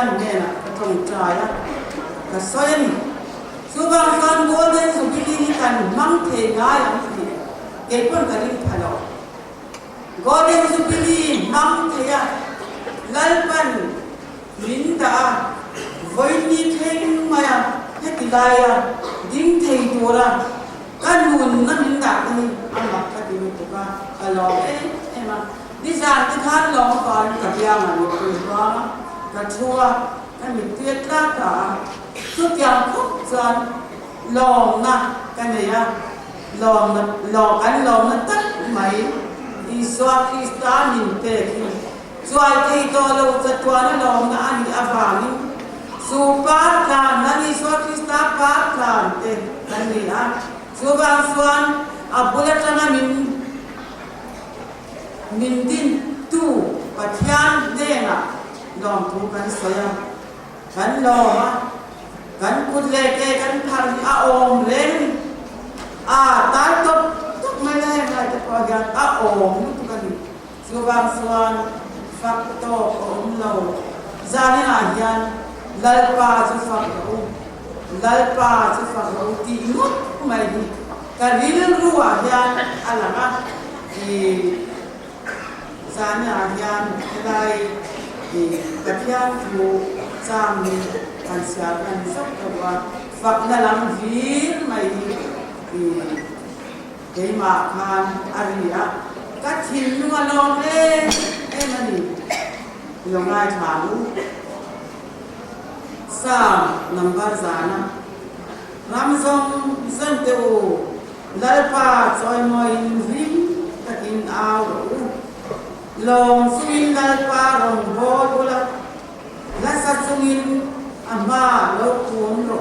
nghe là trồng trài á cả xoay này số vàng con bố đến số cái gì cần mang thế ngay làm gì cái con cái gì phải lo gọi đến số cái gì mang thế à lấy phần lính đã với như thế mà hết cái này à dính thầy đồ là cái nguồn nó lính đã thì ăn mặc cái gì cũng có lo em mà đi ra cái khác lo còn cả nhà mà được rồi cả chua cái mình tuyệt ra cả suốt dạng khúc dần lòng nè cái này à lòng anh lòng nó tất mấy đi xoa khi ta nhìn tệ khi xoay thì to lâu rất quá nó lòng nó anh đi vàng đi su phát làm nó đi xoa khi ta phát làm tệ cái này à su vàng xoan à bữa nay là mình tin tu và thian đen à lòng tuกันสวยกันรอกันคุดเล่แกกันพันอาอมเล่นตายตบไม่ได้อะไรจะพอกันอาอมทุกกันสวางสวรรค์ฟักโตอมเราจานี่อายันลัลปาจะฟักเราลัลปาจะฟักเราตีนุ๊กไม่ดีการเรียนรู้อายันอะไรนะจานี่อายันอะไรกระเทียมฟูจามนี่กันเสียกันสักตัวฝักนั่นลังวีนไม่ดีเกี่ยมาคานอะไรอ่ะกัดหินนัวลองมันนี่ลงง่ายถามสามนับจานะรำทรงเส้นเตียวลัลปาซอยมอยวินตะกินเอาลองสุนลัลปาลองโบกุลลักษณะสุนอามาโลกุนโล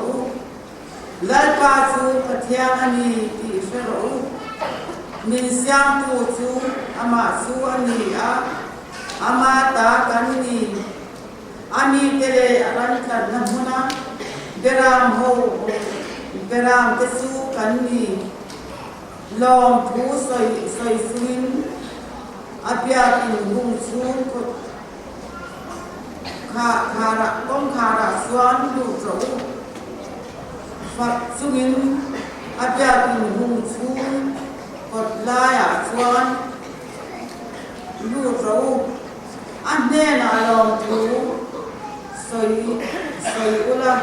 ลัลปาจูปะเทียอันนี้ที่เฟโรมินเซียงตูจูอามาจูอันนี้อามาตากันนี้อันนี้เตเลอรันกันน้ำมันเดรามโฮเดรามเตจูกันนี้ลองทูใส่สุนอาเปียกินบุ้งซูก็ขาระต้องขาระสวนดูโจฝักสุนินอาเปียกินบุ้งซูก็ลายสวนดูโจอันเนี้ยน่าลองดูใส่อุลา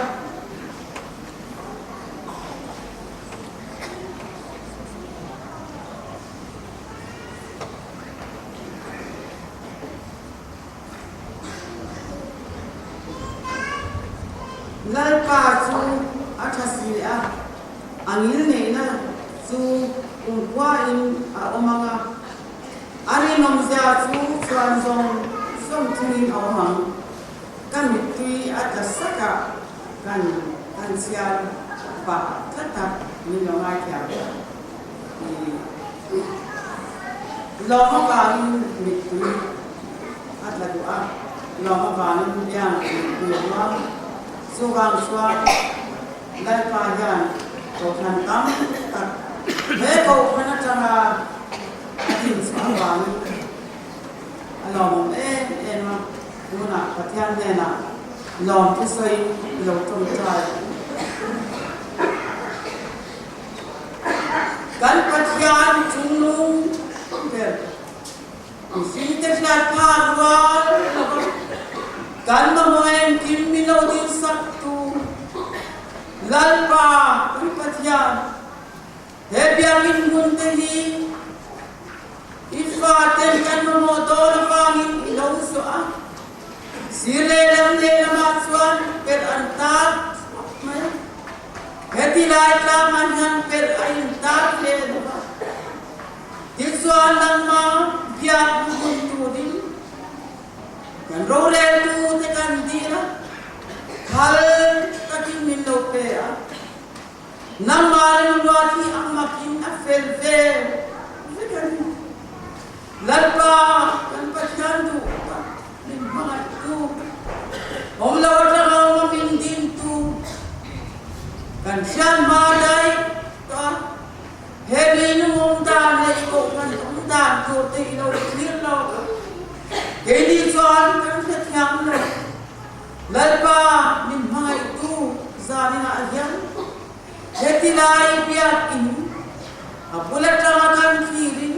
ลัลปาจูอาทัศนีอันนี้เนี่ยนะจูอุณว่าอินอมังอันนี้น้องเจ้าจูส่วนส่งทุนอมังกันมิตรีอาจจะสักกันเสียบาทัดมีน้องไอ้แก่ลองมาอินมิตรีอาจจะดูลองมาอินยังดูว่าสุวรรณสวรรค์ได้พายันตัวทันตั้งตัดเมื่อเขาพนักงานที่สวนวันลองมาดูนะปฏิญาณเนี่ยนะลองที่ใส่ลงตรงใจการปฏิญาณชุมนุมสิ่งที่จะพาวันการมาเมื่อกินมิโลดิสักตูลัลปาอุปทยาเฮบิอามินมุนเตลีอิฟาเตนกันโมโตรฟางินอิโลสุอาสิเลลัมเลลมาสวนเปิดอันตาเฮติลายลามันยันเปิดอันตาเลลมาทิสวนนังมาพิอาบุญตูดิกันโรเลตูเตกันดีนะขัลตะกินมิโลเปียน้ำมาลิมวาที่อัมมากินอัฟเฟลเฟลกันลัลปากันปัจจันตูมินมาตูอมลาวจะเอามามินดินตูกันชันมาได้ก็เฮลินมุมดานเลยก็กันมุมดานตัวตีเราเลี้ยงเราเฮลิจวนกันจะทำเลย lalpa min mai tu zanina ahyang hetilai biak in apulat ramakan kirin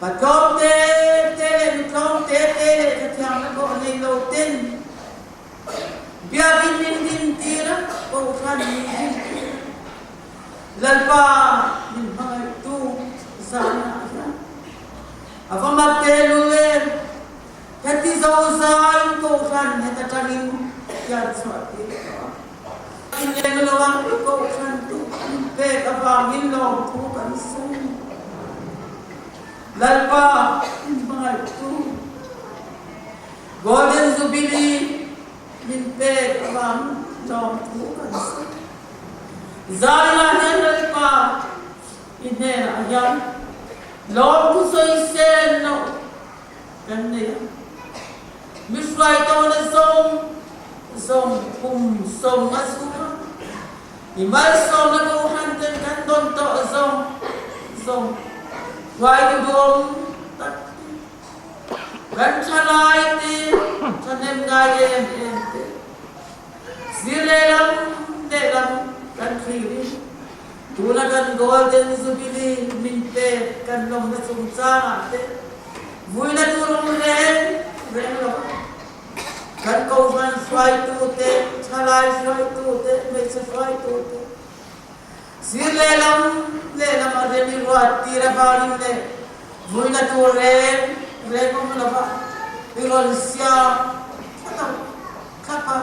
patom te tom te katyang na ko nei lo ten biakin min tira ko khan min lalpa min mai tu zanina ahyang afamat te luwe heti zauzain ko khan heta tanin yan swati in len lawang ko khan tu pe ka ba min lo tu kan su lalpa mai tu golden jubilee min pe ka ba lo tu kan su zala hen lalpa in ne ayan lo tu so isen no kan ne misrai to na song song masuma imal song na ko hanten kan don to song wai to dom tak kan chalai te chanem gaye silelam delam kan khiri tuna kan golden jubilee min pe kan long na sumsa te vuina turong ren lo kan kau kan swai tu te chalai swai tu te me swai tu te silelam aremi ruat tira barin le vuina tu re ko na ba ilon sia kapa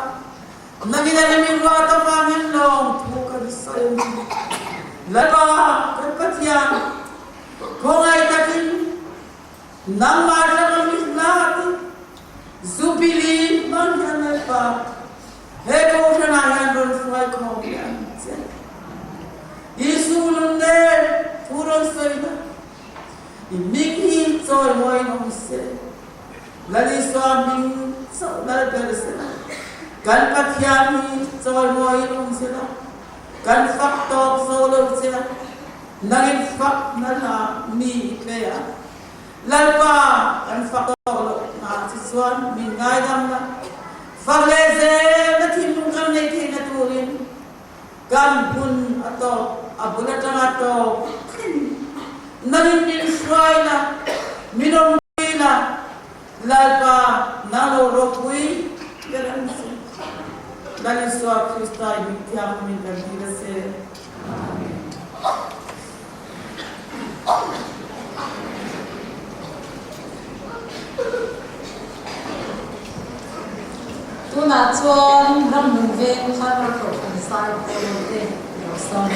nagina remi ruat pa min no tu kan sai laba kan patian ko ngai takin nang ma ra min na Jubilee manhana pa he ko thana yan ron swai ko yan isulun de puron soina imiki choi moi no se lali swami so dal persena kan pathyami choi moi no se kan fak tok so lo se nangin fak na la mi pe ya lalpa kan fak siswan min ngai dam na farleze na thinung kan nei the na turin kan bun ato abuna tanga to narin min swai na minom na lalpa na lo rokui garan se dali so Krista bityam min kan dira se tu na chuan ram mun ve khan ro ko kan sai ko te ro son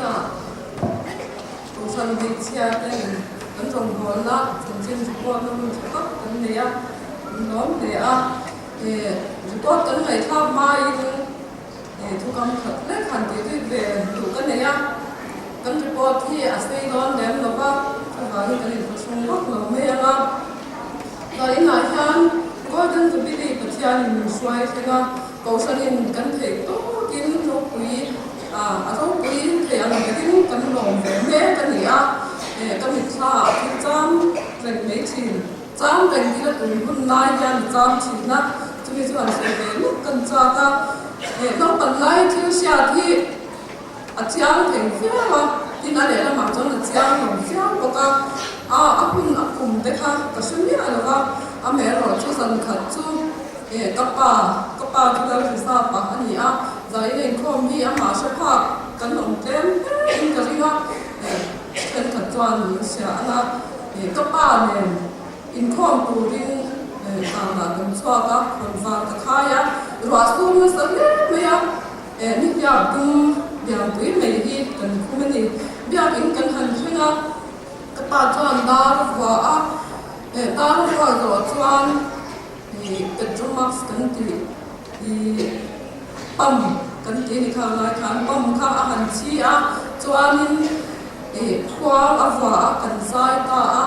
na tu san di chia ten kan rong bol na chung chin ko na mun thak kan ne ya nom de a to kan ngai tha mai thu kam khat le khan ti ti ve tu kan ne ya kan report hi a sei don dem lo ba wa ni kan ni sung bak lo me ya na ina hian golden to be the patian swai thega kausanin kan thei to kin no pui a to pui thei an kin kan nom ve me kan ni a kan ni tha ki cham ren me chin cham ren ki la tun hun nai yan cham chin na chu mi chuan se ve lu kan cha ka no pan lai chu sia thi a chiang thei fe wa tin a le la ma chon a chiang no chiang ko ka a kum te kha ka shun mi ala wa a me ro chu san khat chu kapa tu la sa pa ani a zai len khom hi a ma sha pha kan long tem in ka ringa kan khat chuan ni sia ana kapa ne in khom tu ring ta na kan chwa ka khon va ka khaya ro su na sa le me ya ni ya dum ya pui me hi kan khu me ni bia in kan han thinga kapa chuan dar wa a dar wa ro chuan petromax kan ti pam kan ti ni kha lai khan pam kha a han chi a chuanin khwa a wa kan sai ta a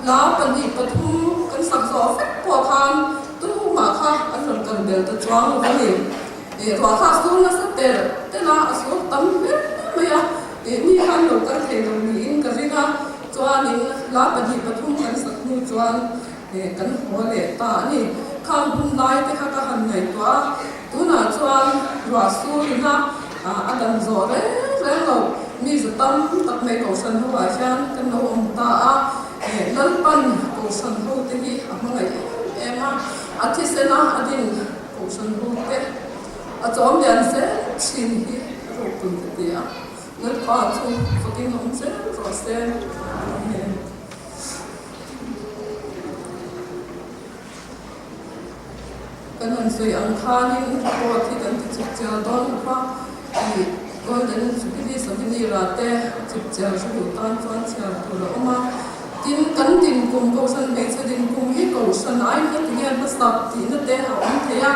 la pan ni pathum kan sak zo fek po khan tu ma kha an ron kan bel ta chuang lo ni ro kha su na sa te na asu tam me ya ni han lo kan the lo ni in ka ringa chuanin la pan ni pathum kan sak nu chuan kan ho le ta ni kham hun lai te kha ka han nei to tu na chuan ro su na a dan zo re lo mi zu tam tak me ko san ho wa chan kan no om ta a lal pan ko san ho te hi a mangai ema a thi se na adin ko san ho te a chom yan se chin hi ro kun te ya lal pa chu fucking om se ro se kan han sui ang khanin ko thi kan ti chuk cha don pa i golden supili sabini rate chuk cha su tan chuan cha tu la oma tin kan tin kum ko san me che din kum hi ko san ai ni ti yan stop ti na te ha om the ya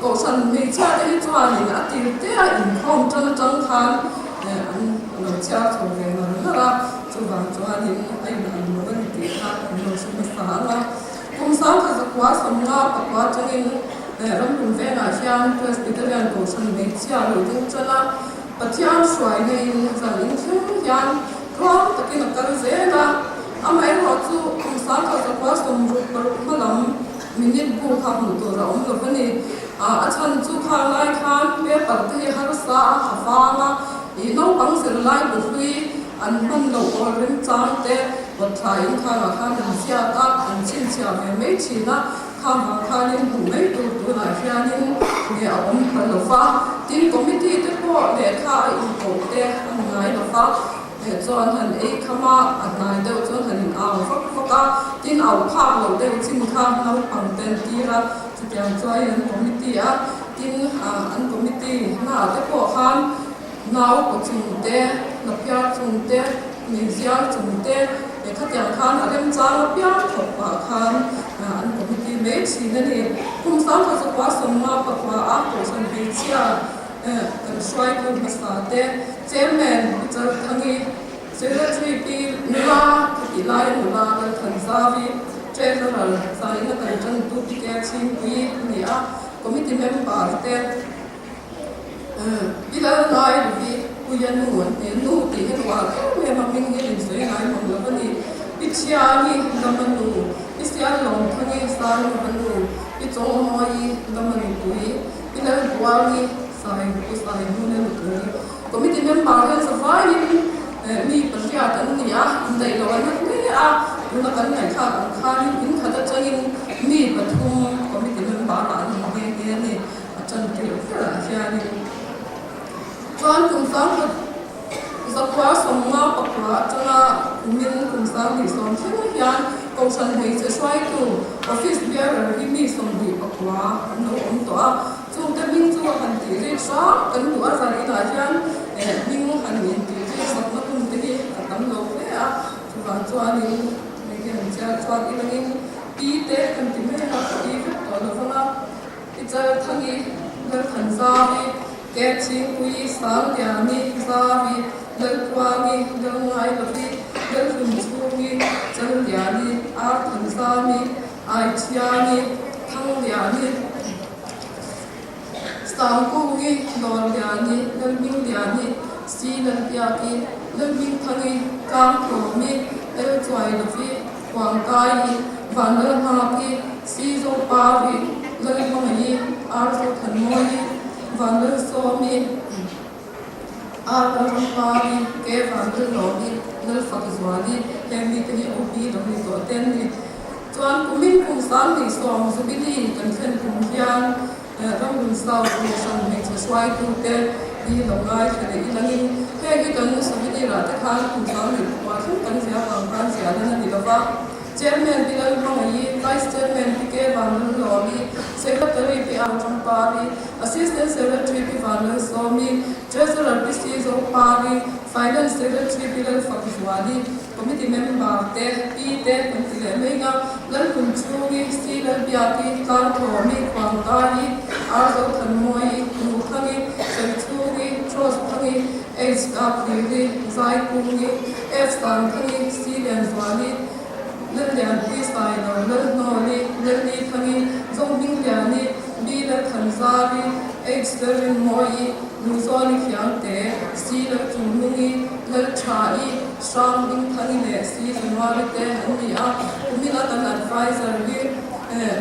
ko san me cha de chuan ni a ti te a in khom chan chan khan an lo cha chu ve na ra chu wang chuan ni ai na no ban ti ha no su ma sa la kum sang ka zakwa samna pakwa changin ram kum ve na hian presbyterian ko san me cha lo ding chana pathian swai nei zan in thing hian khom takin kar zena amai ho chu kum sang ka zakwa som ru par malam minute bu kha mu to ra om lo bani a chan chu kha lai khan pe par te har sa ha fa ma I no bang sir lai bu hui an man lo or rim chang te wat thai in kha kha an sia ta an chin sia ve me chi na kha ma kha nin bu me tu na hianin ne a om pa lo fa tin committee te po le kha in ko te an ngai lo fa chuan han khama an nai de chuan han in aw ka tin aw pha lo de chin kha no pang ten ti ra chu tiang choi an committee a tin an committee na te po khan nau ko chung te na pya chung te ni zia chung te kha tiang khan alem cha la pya thop pa khan an committee me chi na ni kum sang ka kwa som ma pa kwa a ko san be chia kan swai ko masa te chairman char thangi secretary pi nula ki lai nula ka than sa vi treasurer sai na kan chan tu pi ke chin pi ni a committee member te bila lai vi ku yan nu ti he wa me ma ming he in sai ngai mong la ni pi chia ni naman nu pi sia long thangi sa nu han nu pi chong moi naman tu hi bila wa ni sai ku sai nu ne tu committee member he sa vai mi pasya tan ni a indai lo an ni a nu kan ngai kha ni in kha da changin mi pathum committee member la ni he ni chan ti sia ni chuan kum sang zakwa somma pakwa changa min kum sang ni som thing hian ko san hei che swai tu office bearer hi mi som bi pakwa no om to a chu te min chu han ti ri swa kan du a zan ina hian min han ni langin pi te kan ti me na pi ka to lo fanga ti cha thangi ler khan za hi ke chi pui sang ya ni za hi ler kwa ni ler ngai lo ti ler hum chu ni chal ya ni a khan za ni ai chia ni thang ya ni sang ku ni lor ya ni ler ming ya ni si ler ya ki ler ming thangi kam ko mi ler chwai lo fi quang kai van ler ha ki si zo pa ri ler mong yi ar zo than mo ni van ler so mi ar ler pa ri ke van ler lo ni ler fa zwa ni hem ni te ni o bi lo ni to ten ni chuan kumin kum san ni som zu bi ni kan khen kum hian ram lun sau ko san me chu swai tu te đi đồng lai thì đi là những cái cần sự việc là tất cả cùng sáu người qua không cần gì bằng ban gì là đi đâu vào chairman đi lên bằng gì vice chairman đi cái bằng lobby secretary đi ăn trong party assistant secretary đi bằng lobby treasurer đi sĩ trong party finance secretary đi lên phát đi committee member te pi te cũng đi lên mấy cái lên cùng chú đi sĩ lên bia đi can thổ mi quảng cáo ar zo than moi nu thangi sen chu gi trust thangi h up ni zai ku ni f san thangi c len zwani len lian pi sai no len no ni len ni thangi zong bing lian ni bi le than za bi h len moi nu zo ni khiang te c le chu ni len cha i sham bing thangi le c zwa le te ni a mi la tan advisor ni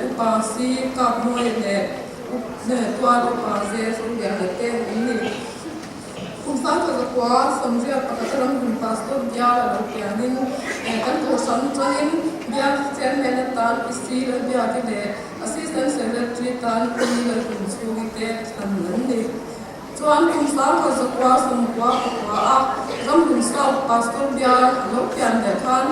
upa si ka moi le tua lo pa ze so ya le te ni kum sa ka kwa samjia pa ka ram kum pastor ya la lo ke anin kan ko san chanin ya chairman tan isi le ya ke le assistant secretary tan ni le kum chu ki te than nan ni chuan kum sa ka kwa sam kwa a ram kum sa pastor ya lo ke an le khan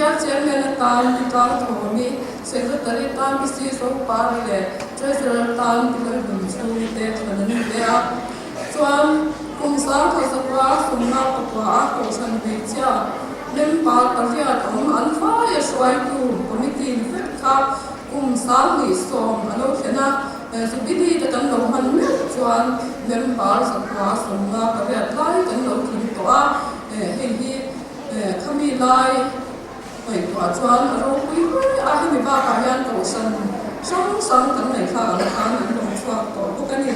ya chairman tan tho mi secretary tan isi so pa le treasurer tan tilar dum chu te thanan le a chuan kum sa kha sakwa sumna pakwa a ko san be cha lem pa paria thom an fa ya swai tu committee ni fet kha kum sa ni som alo khena su bidi ta kan lo han me chuan lem pa sakwa sumna paria lai kan lo thin to a hi khami lai oi kwa chuan ro pui a hi mi ba ka yan ko san song sang kan nei kha an khan an lo chwa to ko kan ni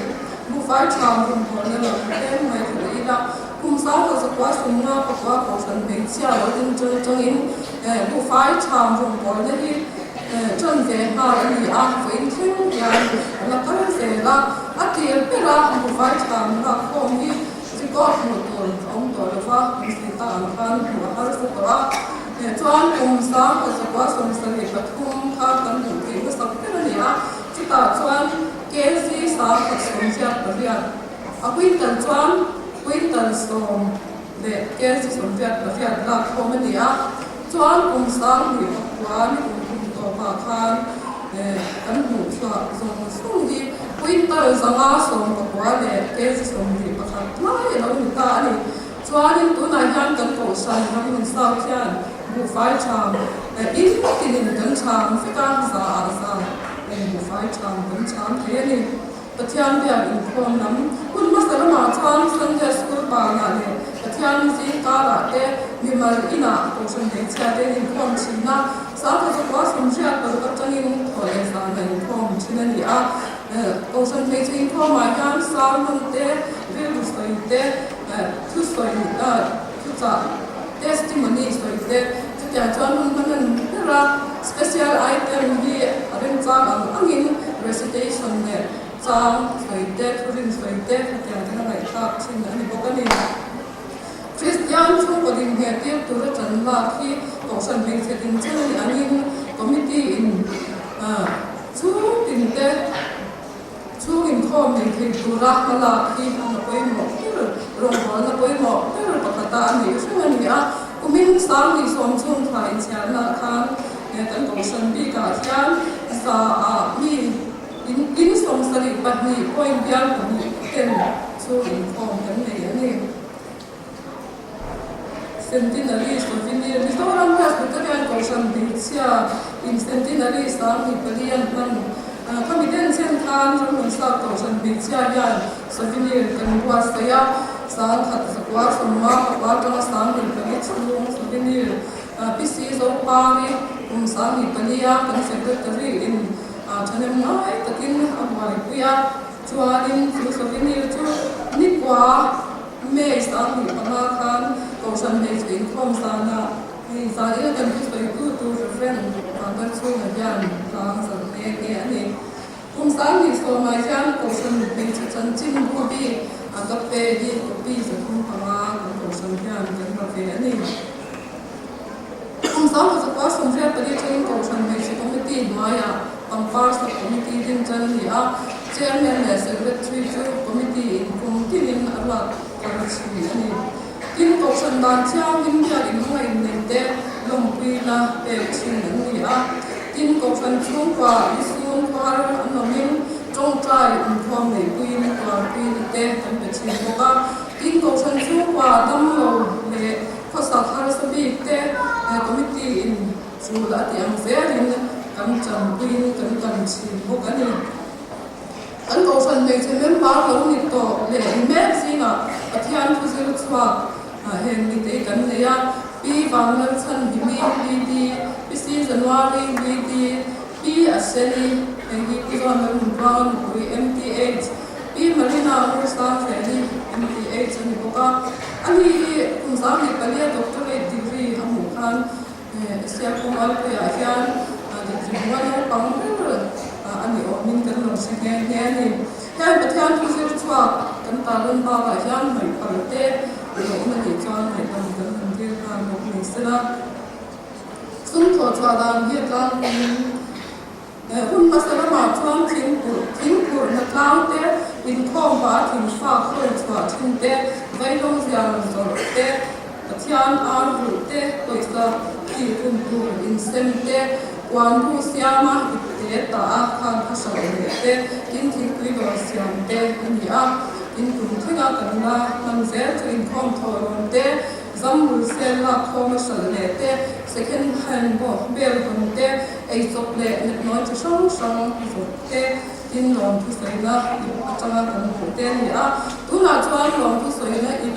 bu fai cham rum ko na lo tem mai thei la kum sa ko sa kwa sum na ko kwa ko san be chia lo din chong in bu fai cham rum ko na hi chon je ha ni a fein thing ya la ka se la a ti pe la bu fai cham na ko mi ji ko mo to ong to lo fa mi ta an khan bu har sa to a chuan kum sa ko sa kwa sum sa ni pathum kha kan du ki ko sa pe ni a chi ta chuan ke si sa ko sum sia pa ria a kuin tan chuan kuin tan som de ke si sum sia pa ria la ko me ni a chuan kum sa ni kwa ni kum to pa khan kan du sa zong sum di kuin tan zanga som pa kwa de ke si sum ni pa khan lai lo ni ta ni chuan in tu na han kan ko san ha min sa khian bu fai cham in tin kan cham fi kan za za bu fai cham kan cham the ni pathian bia in khom nam kun ma sa ma chan san ja school pa na le pathian si ka ra te mi mal ina ko san de cha de in khom chin na sa ka so kwa sam ja ka ka chang in ko le sa na in khom chin ni a ko san de chin khom ma kan sa mun te vi lu soi te tu soi tu cha testimony soi te ya chuan man ra special item hi arin chang ang angin recitation ne chang soite thurin soite ya thana lai kha chin ani bokani Christian chu ko din he ti tu ra chan la khi ko san me che din chu ni anin committee in chu tin te chu in khom ni thi tu ra la khi na koi mo ro na koi mo pa ta ni chu ani a kumin sang ni som chung thai chian na khan kan ko san bi ka hian sa a mi in som sari pat ni point bial ko ni ken chu in form kan nei ani centenary souvenir ni toram hospital ko san bichia in centenary sang ni palian man commitment sen khan ron sa ko san bichia yan souvenir kan buas kaya sang khat sakwa somma wa ta sang ni pali chung souvenir pc zo pari sang ni palia kan secretary in thanem ngai takin amai puya chuanin chu souvenir chu ni kwa me sang ni panga khan ko san me in khom sana ni sari kan chu pai tu friend ang chu na yan sang san ne ani sang ni so mai jan ko san me chu chan chin bu bi ang pe di bi sa khum panga ko san yan kan ma fe ani sang sa pa san re pa di chen ko san me chu committee maya pampar sa committee din chan ni a chairman le secretary chu committee in committee in ala karchi ani in ko san dan chiang in ya in ngai nen te long pi na pe chin ni a in ko san chung kwa isun kwa an no min trong trai in khom nei pi na kwa pi te kan pe chin ko ka in ko san chung kwa dam lo le ko sa khar sa bi te committee in chu la ti ang se rin kan cham pi kan chin ko ka ni an ko san nei chen men ba lo ni to le me singa athian thu zil chwa hen ni te kan le ya pi bang nan chan bi mi bi di pi si january bi di pi aseni en gi ti ron nan brown wi mth pi marina university ni mth ani ko ka ani kun sa ni palia doctorate degree amu khan sia ko mal ko ya hian degree one pang ani o min kan lo se ke ne ni ya pathian thu zil chwa kan ta ron ba ba hian mai palte lo man ni chuan mai tam kan dir ka no ni sela sun tho chwa dan hi kan hun masala ma chuan thing pur na tlang te in khom ba thing fa khoi chwa thing te vai long ziang zo te pathian ar ru te toisa ki kun pu in sem te wan hu siama te ta a khan phasa te in thing pui lo siam te ni a in kun thinga kan na man zel to in khom tho ron te zamul sel la khom sal le te second hand bo bel kon te ei chok le net noi chi song song zo te in lom thu sai na atanga kan hu te ni a tu na chuan lom thu sai na i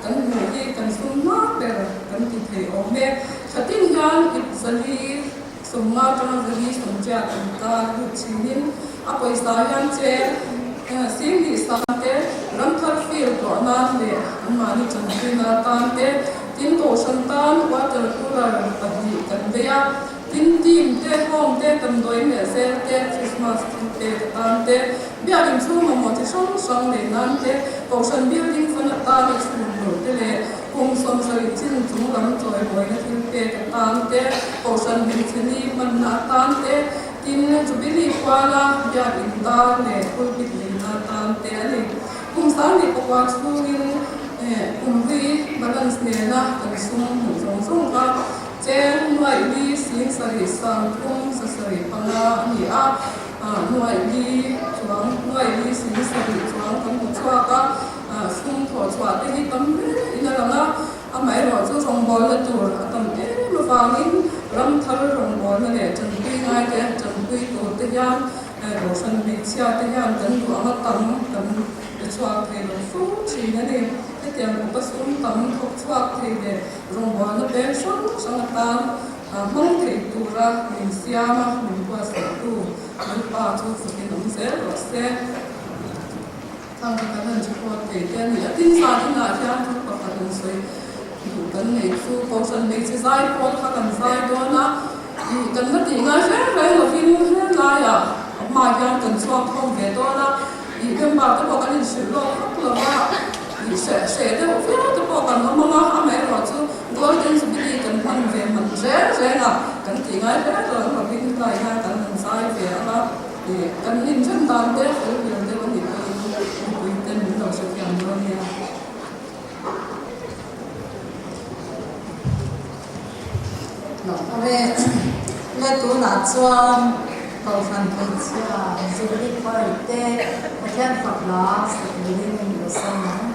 kan hu hi kan sum na ber kan ti the o me khatin yan i zali somma tanga zali somja kan ta hu chinin a paisa yan che sim ni sante ram thar fil to na le mani chan na tan te tin ko santan water cooler padi kan beya tin tim te home te tam doi me se te christmas te tan te bia dim chu mo ti song le nan te ko san building fan ta ni chu no te le kum som sari chin chu ram choi boi na tin te tan te ko san bin chini man na tan te tin jubilee kwala bia dim ta le ko bit le na tan te ani kum san ni ko wa chu in vi balance ne na kan sung ka chen noi li sing sari sang kum sa sari panga ni a noi li sing sari chuang kan ku chua ka sung tho chua te hi tam ina la na a mai ro chu rong bol la tur atam te ma wangin ram thar rong bol na le chan pi ngai te chan pi to te yan ro san mi chia te yan kan ku ama tam kan chua te lo fu chi na ne tiang ko pasum tam thok chuak thei de rong wa na ben sang tan mong thei tura min siama min kwa sa tu an pa chu fukin om se ro se thang ka nan chu ko te ten ni atin sa tin na ja thu pa ka dun soi du kan nei chu ko san nei chi zai ko kha kan zai do na kan na ti nga se re lo fin he la ya ma ja kan chuak thong ve do na i kan ba ta ko kan shi lo ko la sẽ được phía tôi bảo cần nó mong ăn mẹ rồi chứ golden jubilee cần phần về mình sẽ là cần chỉ ngay thế rồi mà bên này ha cần mình sai về đó thì cần nhìn chân toàn thế rồi điều thế có những cái tên những đầu sự kiện luôn nha nó về về tu là cho cầu phần cái chia jubilee phải thế một thiên phật đó jubilee mình được xong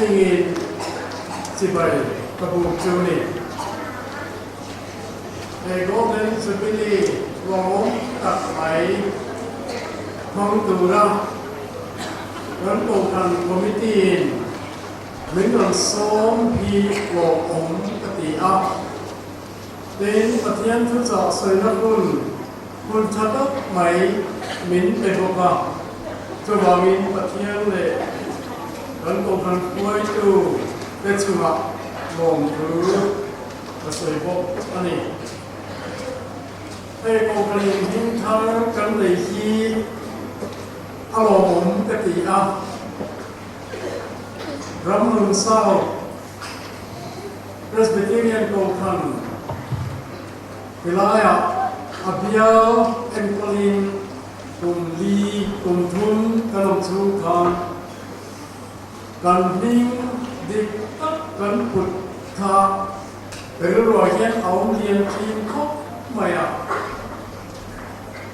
ingin sibai kabuk juni golden jubilee wong tak mai mong tura dan bukan komite mình sống thì của ông cái áp đến phát hiện thứ rõ soi nó kun chắc đất máy mình để học vào cho vào mình phát hiện để dan bukan kue itu để cuma ngom thứ và soi bốc anh để bukan hình thang cái này khi ông cái áp Ramon Sao Presbyterian Kokan Pilaya Abiel Empolin Kum Li Kum Thun Kanong Chu Khan Kan Ning Dik Tak Kan Put Tha Pero Roy Yen Aum Lien Kim Kok Maya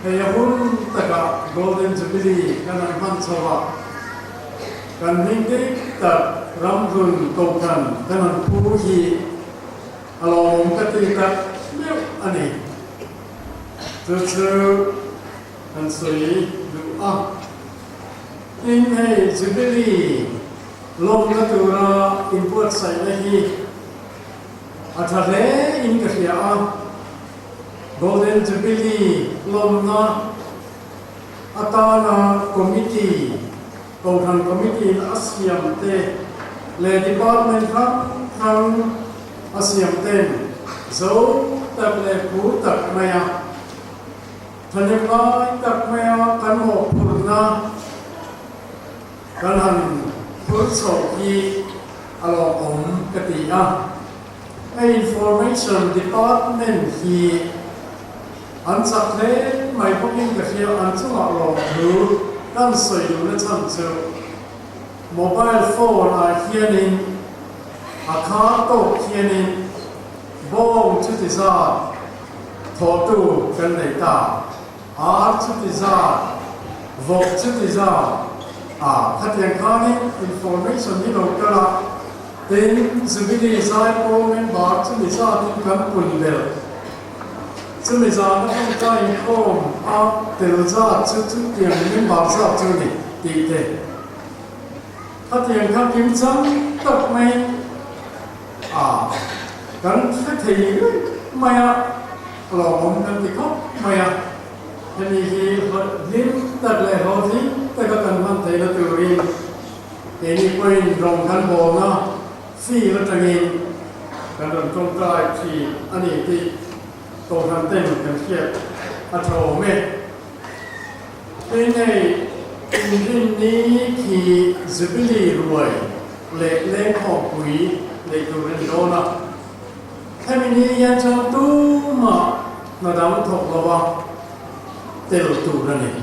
Haya Hun Taka Golden Jubilee Kanang Han Chawa Kan Ning Dik Tak Ramrun Kokan Kanan Puhi Along Katika Milk Ani Tutsu and Sui Dua In Hey Jubilee Long Natura Import Sailahi Atare In Kahia Golden Jubilee Lomna Atana Committee Kokan Committee Asiam Te Le Department Hang Asiam Ten Zo Tak Le Pu Tak Maya Thanyakai Tak Maya Kan Ho Purna Kan Han Pur So Ki Alo Om Katia Information Department Ki Ansak Le Mai Poking Kahia Ansunga Lo Lu Kan Soi Lu Le Chan Chu Mobile phone hianin car to hianin bong chu ti za tho tu kan nei ta chu ti za vok chu ti za khatian khani information ni lo kala tin zubili sai ko men ba chu ti za tin kan pun bel chu mi za na kan ta in kom tel za chu tian men ba za chu ni ti teถ้าเทียงข้างกิมซังตกไหมกันถ้าทีไม่หลอกผมกันติดก็ไม่ทีนี้ลิ้นตัดเลยเขาที่แต่ก็กันมันเทละตัวเองทีนี้ไปลงกันบ่นะสี่ละจังเองกันโดนตรงกลางที่อันนี้ที่โตทันเต้นกันเทียบอัตโนมัติทีนี้อินนี้ที่จุบิลีรวยเล็กเล่นของปุ๋ยเล็กตัวเล็กโดนะแค่มินี้ยังจะตู้มานาดำถกระวังเตลตูนั่นเอง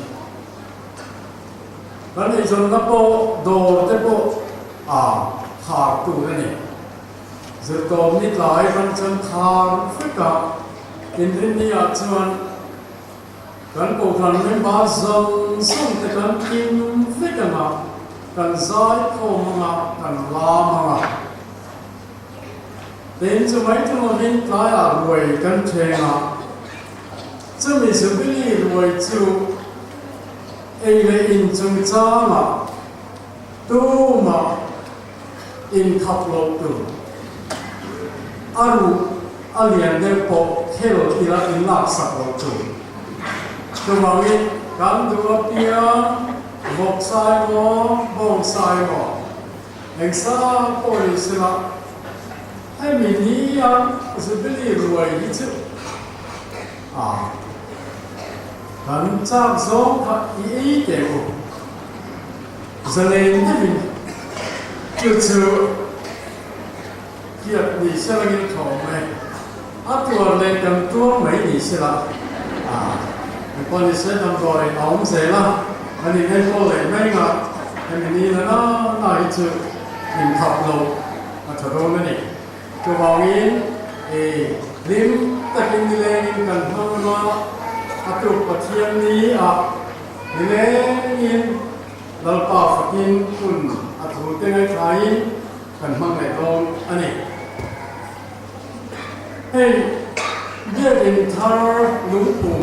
แล้วในส่วนนับโปโดเตโปขาดตูนั่นเองจะตอมนิดหลายมันจนขาดฟิกะอินนี้อาจจะกันโกคันไม่บาซังส่งแต่กันกินฟิกมากันซ้ายโคมากันลามาเต็นจะไม่ถึงวันนี้กลายรวยกันเทงจะมีสุบิลีรวยจูเลยอินจุงจ้ามาตู้มาอินขับรถตู้อาเลียนเดปอกเฮลอีลาอินลักสักรถตู้ตัวมาวิกันตัวเปียบอกสายหมอบอกสายหมอเอ็กซ่าโพลิสละให้มีนี้ยังสุบิลีรวยยิ่งจุกันจากสองพันยี่เดียวจะเล่นให้มีจุดจุดเกี่ยวกับเรื่องนี้ของไหมตัวเล่นกันตัวไม่ดีสิละพอดีเสร็จทำรอยเอาเสร็จละอันนี้ให้พ่อเลยไม่งัดให้มีนี้แล้วนะน่าจะหินขับลงถนนนั่นเองตัวมองอินลิ้มตะกินเล่นกันทั้งวันตุกปะเทียนนี้เล่นเราป่าฝักินคุณถูกเต็มไข่ กันมั่งในตรงอันนี้ให้เรียกอินทาร์ลุงปู่